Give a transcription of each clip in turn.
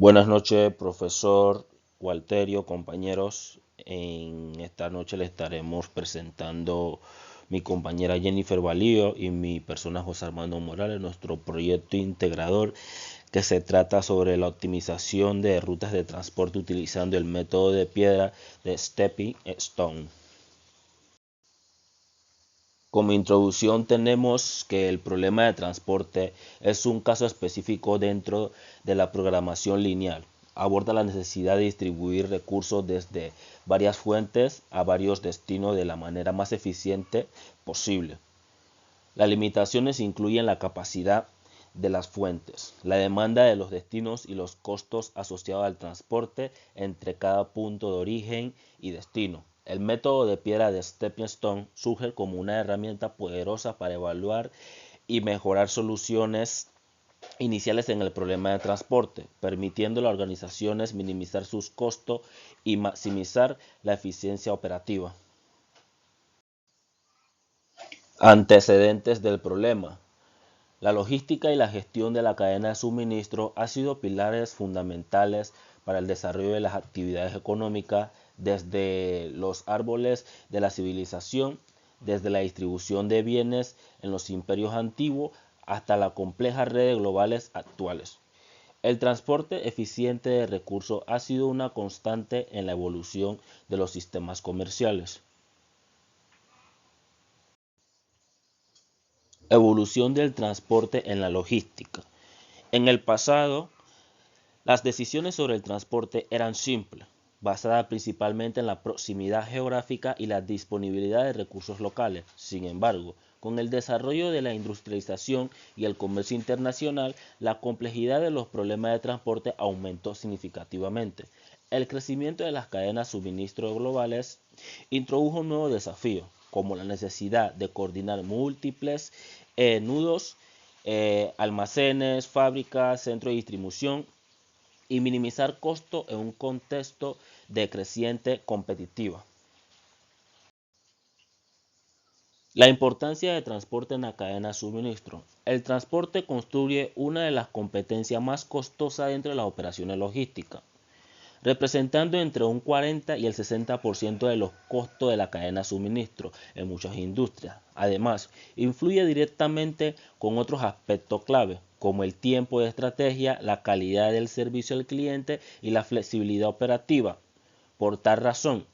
Buenas noches, profesor Walterio, compañeros. En esta noche le estaremos presentando mi compañera Jennifer Valío y mi persona José Armando Morales, nuestro proyecto integrador que se trata sobre la optimización de rutas de transporte utilizando el método de piedra de Stepping Stone. Como introducción tenemos que el problema de transporte es un caso específico dentro de la programación lineal. Aborda la necesidad de distribuir recursos desde varias fuentes a varios destinos de la manera más eficiente posible. Las limitaciones incluyen la capacidad de las fuentes, la demanda de los destinos y los costos asociados al transporte entre cada punto de origen y destino. El método de piedra de Stepping Stone surge como una herramienta poderosa para evaluar y mejorar soluciones iniciales en el problema de transporte, permitiendo a las organizaciones minimizar sus costos y maximizar la eficiencia operativa. Antecedentes del problema. La logística y la gestión de la cadena de suministro han sido pilares fundamentales para el desarrollo de las actividades económicas desde los árboles de la civilización, desde la distribución de bienes en los imperios antiguos hasta las complejas redes globales actuales. El transporte eficiente de recursos ha sido una constante en la evolución de los sistemas comerciales. Evolución del transporte en la logística. En el pasado, las decisiones sobre el transporte eran simples, basadas principalmente en la proximidad geográfica y la disponibilidad de recursos locales. Sin embargo, con el desarrollo de la industrialización y el comercio internacional, la complejidad de los problemas de transporte aumentó significativamente. El crecimiento de las cadenas de suministro globales introdujo nuevos desafíos, como la necesidad de coordinar múltiples nudos, almacenes, fábricas, centros de distribución y minimizar costos en un contexto de creciente competitiva. La importancia de transporte en la cadena de suministro. El transporte constituye una de las competencias más costosas dentro de las operaciones logísticas, representando entre un 40 y el 60% de los costos de la cadena de suministro en muchas industrias. Además, influye directamente con otros aspectos clave, como el tiempo de estrategia, la calidad del servicio al cliente y la flexibilidad operativa. Por tal razón,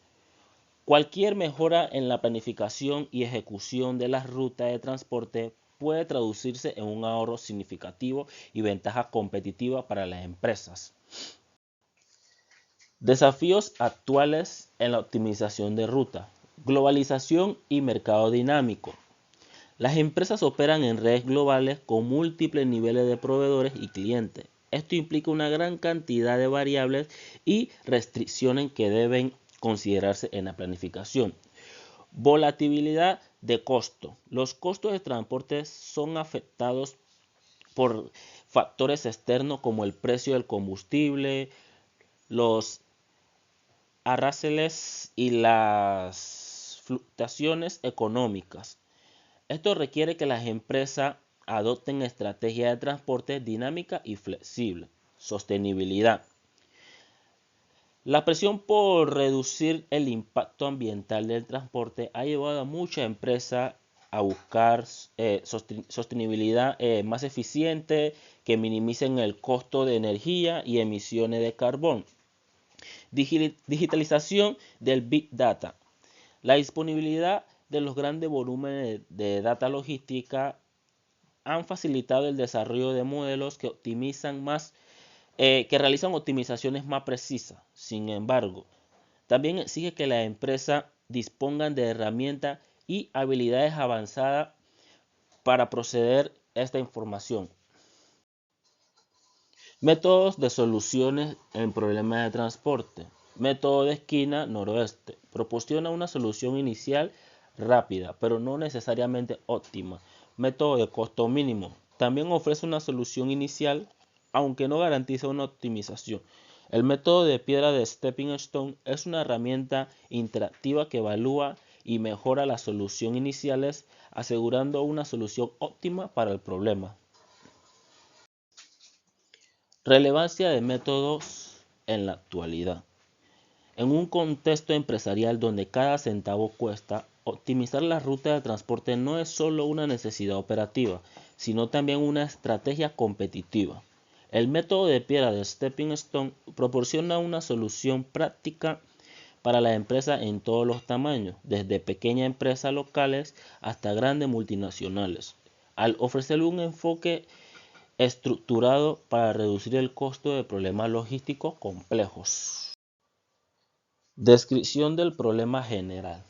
cualquier mejora en la planificación y ejecución de las rutas de transporte puede traducirse en un ahorro significativo y ventaja competitiva para las empresas. Desafíos actuales en la optimización de ruta. Globalización y mercado dinámico. Las empresas operan en redes globales con múltiples niveles de proveedores y clientes. Esto implica una gran cantidad de variables y restricciones que deben considerarse en la planificación. Volatilidad de costo. Los costos de transporte son afectados por factores externos como el precio del combustible, los aranceles y las fluctuaciones económicas. Esto requiere que las empresas adopten estrategias de transporte dinámica y flexible. Sostenibilidad. La presión por reducir el impacto ambiental del transporte ha llevado a muchas empresas a buscar sostenibilidad más eficiente que minimicen el costo de energía y emisiones de carbón. Digitalización del Big Data. La disponibilidad de los grandes volúmenes de data logística han facilitado el desarrollo de modelos que que realizan optimizaciones más precisas. Sin embargo, también exige que las empresas dispongan de herramientas y habilidades avanzadas para proceder a esta información. Métodos de soluciones en problemas de transporte. Método de esquina noroeste. Proporciona una solución inicial rápida, pero no necesariamente óptima. Método de costo mínimo. También ofrece una solución inicial, aunque no garantiza una optimización. El método de piedra de Stepping Stone es una herramienta interactiva que evalúa y mejora las soluciones iniciales, asegurando una solución óptima para el problema. Relevancia de métodos en la actualidad. En un contexto empresarial donde cada centavo cuesta, optimizar la ruta de transporte no es solo una necesidad operativa, sino también una estrategia competitiva. El método de piedra de Stepping Stone proporciona una solución práctica para la empresa en todos los tamaños, desde pequeñas empresas locales hasta grandes multinacionales, al ofrecer un enfoque estructurado para reducir el costo de problemas logísticos complejos. Descripción del problema general.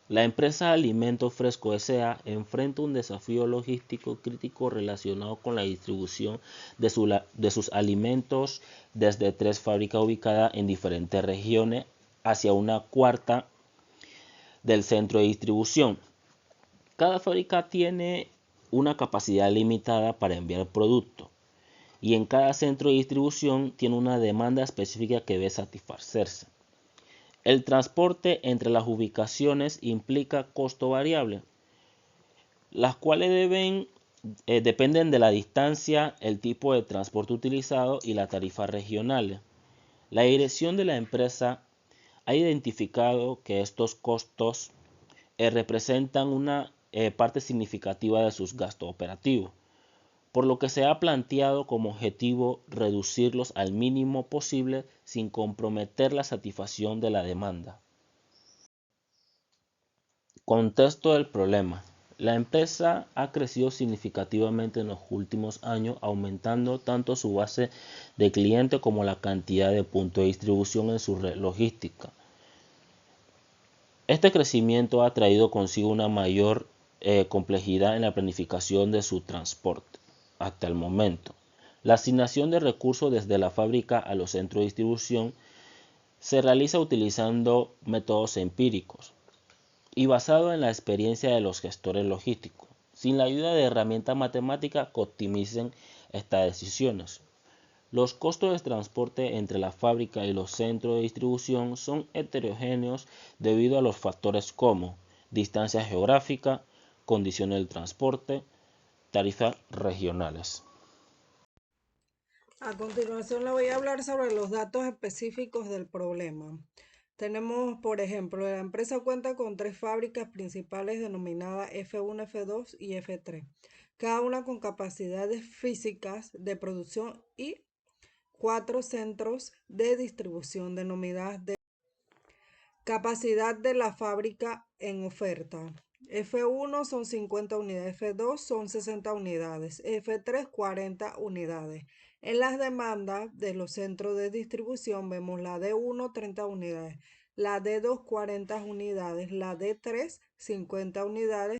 La empresa Alimentos Fresco S.A. enfrenta un desafío logístico crítico relacionado con la distribución de sus alimentos desde 3 fábricas ubicadas en diferentes regiones hacia una cuarta del centro de distribución. Cada fábrica tiene una capacidad limitada para enviar productos y en cada centro de distribución tiene una demanda específica que debe satisfacerse. El transporte entre las ubicaciones implica costo variable, las cuales dependen de la distancia, el tipo de transporte utilizado y las tarifas regionales. La dirección de la empresa ha identificado que estos costos representan una parte significativa de sus gastos operativos, por lo que se ha planteado como objetivo reducirlos al mínimo posible sin comprometer la satisfacción de la demanda. Contexto del problema. La empresa ha crecido significativamente en los últimos años, aumentando tanto su base de clientes como la cantidad de puntos de distribución en su red logística. Este crecimiento ha traído consigo una mayor complejidad en la planificación de su transporte. Hasta el momento, la asignación de recursos desde la fábrica a los centros de distribución se realiza utilizando métodos empíricos y basado en la experiencia de los gestores logísticos, sin la ayuda de herramientas matemáticas que optimicen estas decisiones. Los costos de transporte entre la fábrica y los centros de distribución son heterogéneos debido a los factores como distancia geográfica, condiciones del transporte, tarifas regionales. A continuación le voy a hablar sobre los datos específicos del problema. Tenemos, por ejemplo, la empresa cuenta con 3 fábricas principales denominadas F1, F2 y F3, cada una con capacidades físicas de producción y 4 centros de distribución denominadas de capacidad de la fábrica en oferta. F1 son 50 unidades, F2 son 60 unidades, F3 40 unidades. En las demandas de los centros de distribución vemos la D1 30 unidades, la D2 40 unidades, la D3 50 unidades.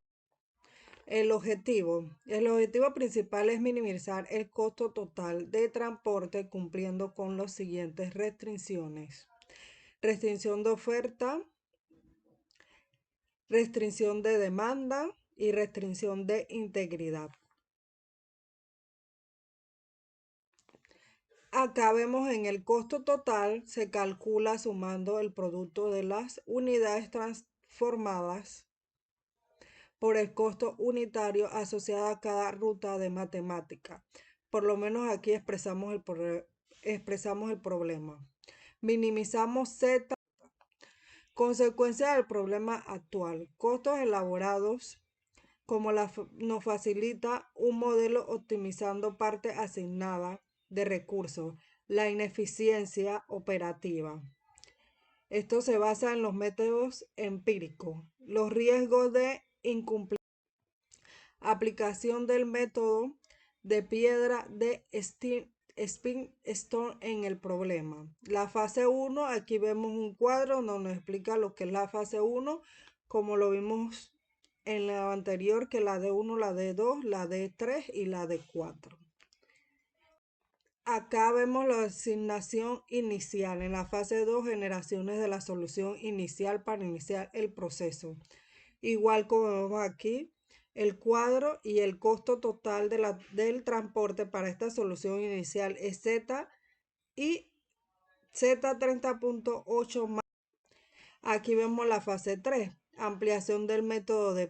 El objetivo principal es minimizar el costo total de transporte cumpliendo con las siguientes restricciones. Restricción de oferta, restricción de demanda y restricción de integridad. Acá vemos en el costo total se calcula sumando el producto de las unidades transformadas por el costo unitario asociado a cada ruta de matemática. Por lo menos aquí expresamos el problema. Minimizamos Z. Consecuencia del problema actual. Costos elaborados como nos facilita un modelo optimizando parte asignada de recursos, la ineficiencia operativa. Esto se basa en los métodos empíricos, los riesgos de incumplimiento, aplicación del método de piedra de Stepping Stone en el problema. La fase 1, aquí vemos un cuadro donde nos explica lo que es la fase 1, como lo vimos en la anterior, que la D1, la D2, la D3 y la D4. Acá vemos la asignación inicial. En la fase 2, generaciones de la solución inicial para iniciar el proceso. Igual como vemos aquí, el cuadro y el costo total del transporte para esta solución inicial es Z y Z 30.8 más. Aquí vemos la fase 3, ampliación del método de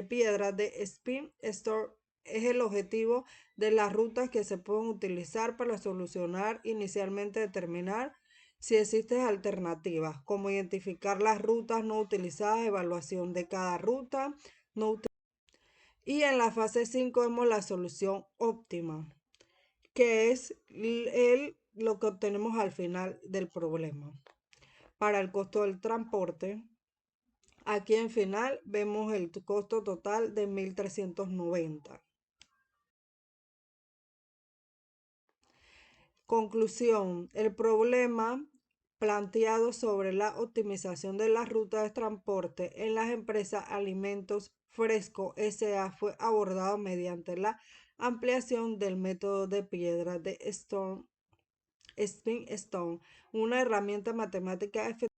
piedra de Stepping Stone es el objetivo de las rutas que se pueden utilizar para solucionar inicialmente determinar si existen alternativas, como identificar las rutas no utilizadas, evaluación de cada ruta no y en la fase 5 vemos la solución óptima, que es lo que obtenemos al final del problema. Para el costo del transporte, aquí en final vemos el costo total de 1.390. Conclusión, el problema planteado sobre la optimización de las rutas de transporte en las empresas Alimentos Fresco S.A. fue abordado mediante la ampliación del método de piedra de Spin Stone, una herramienta matemática efectiva